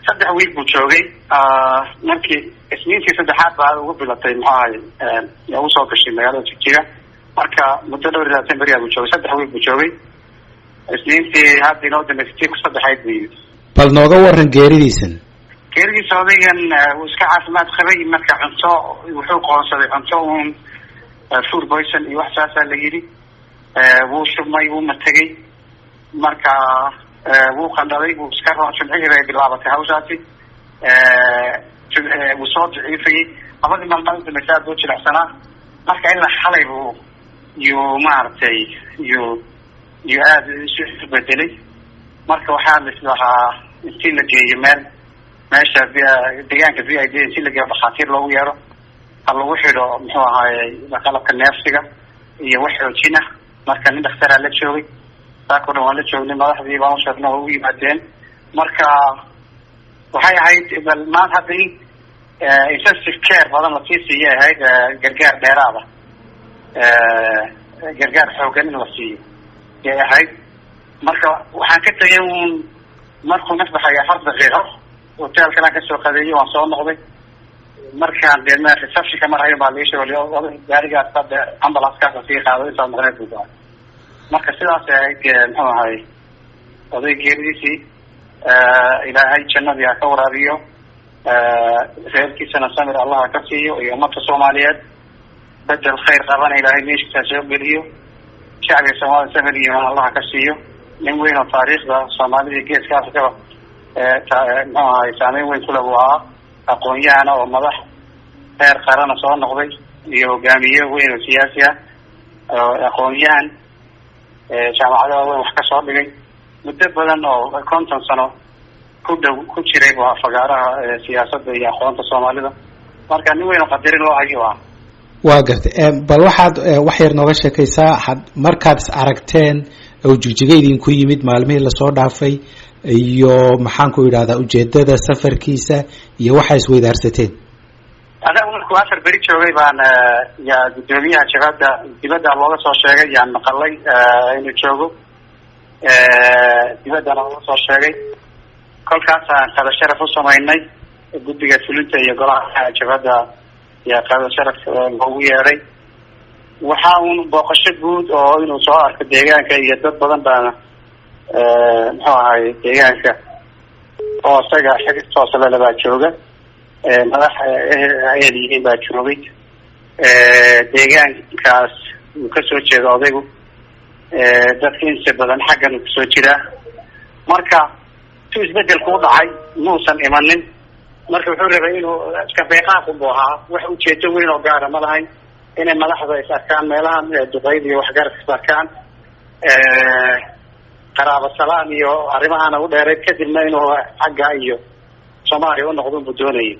saddex wiil buu joogay markii isniintii saddexaad baa ugu bilatay yaa usoo gashay magaalada Jigjiga marka muddo dhowr iyo 20 beri buu joogay saddex wiil buu joogay isniintii hadda inoo dambeysay ku saddexayd buu bal nooga waran geeridiisan odaygan uu iska caafimaad qabay marka cunto wuxuu qoonsaday cunto food poison iyo wax saas la yiri wuu shubmay wuu matagay marka wuu qandalay wuu iska raacay bay bilaabatay hawshaasi wuu soo daciifay labadii maalmood masaad oo jilicsanaa marka ilaa xalay buu maartay aad isu bedelay marka waxaa la islahaa intii la geeyo meesha deegaanka VID intii la geeyo dhakhaatiir loogu yeero lagu xidho muxuu ahaayey qalabka neefsiga iyo wax xoojina marka nin dhakhtar la joogay saako dhan waan la joognay madaxdii baan u sheegnay oo u yimaadeen marka waxay ahayd bal maanta hadda intensive care badan la siiyay ahayd gargaar dheeraada gargaar xoogan la siiyay ee ahayd marka waxaan ka tagay markuu nasbaxay 4 daqiiqo hotelka la ka soo qadeeyay waan soo noqday markaan deedna reception ka marayo baa leeshay wali gaariga sadde ambulance ka sii qaaday inta maqnay buu marka sidaas ay muxuu ahay oday geeridiisii ilaahay jannada ka waraabiyo reerkiisana samir Allah ka siiyo iyo ummadda Soomaaliyeed بدل خير قبنا إلى هاي ليش تسوق بليو شعب الصومال سمري من الله كسيو من وين التاريخ ده صومالي كيس كافة ما يسامي وين كل أبوها أقوياء أنا ومضح خير قرنا صار نقضي يو جامية وين السياسية أقوياء شعب على وين وحكي صار بلي متبادل إنه كنت سنة كل شيء ريبها فجارة سياسة يا أخوان الصومالي ده مركان وين قدر الله أيوة waa gartay bal waxaad wax yar nooga sheekaysaa markaad is aragteen oo Jigjiga ku yimid maalmihii la soo dhaafay iyo maxaan ku yiraahdaa ujeedada safarkiisa iyo waxa is weydaarsateen ana ku afar bari joogay baan ya gudoomiyaha dibadda looga soo sheegay yaan maqalay inuu joogo dibadda looga soo sheegay kolkaas aan qada sharaf u sameynay guddiga fulinta iyo golaha jabada يا قادة شرف الهوية وحاول بقشة بود أو إنه صار كديجان كيدت بدن بنا هاي ديجان ك أو سجى حاجة توصل على باتشوجا ملاح عيالي باتشوجي ديجان كاس مكسر شيء ضايقه دخين سببا حاجة مكسر شيء مركا توش بدل قوض عاي موسى إيمانين marka wuxuu rabay inuu iska beeqaa ku boohaa wax u jeedo weyn oo gaar ah ma lahayn inay madaxda ay saarkaan meelaha Duqeyd iyo wax gaar ah saarkaan qaraabo salaan iyo arrimahan ugu dheereed kadibna inuu xagga iyo Soomaaliya u noqdo budoonay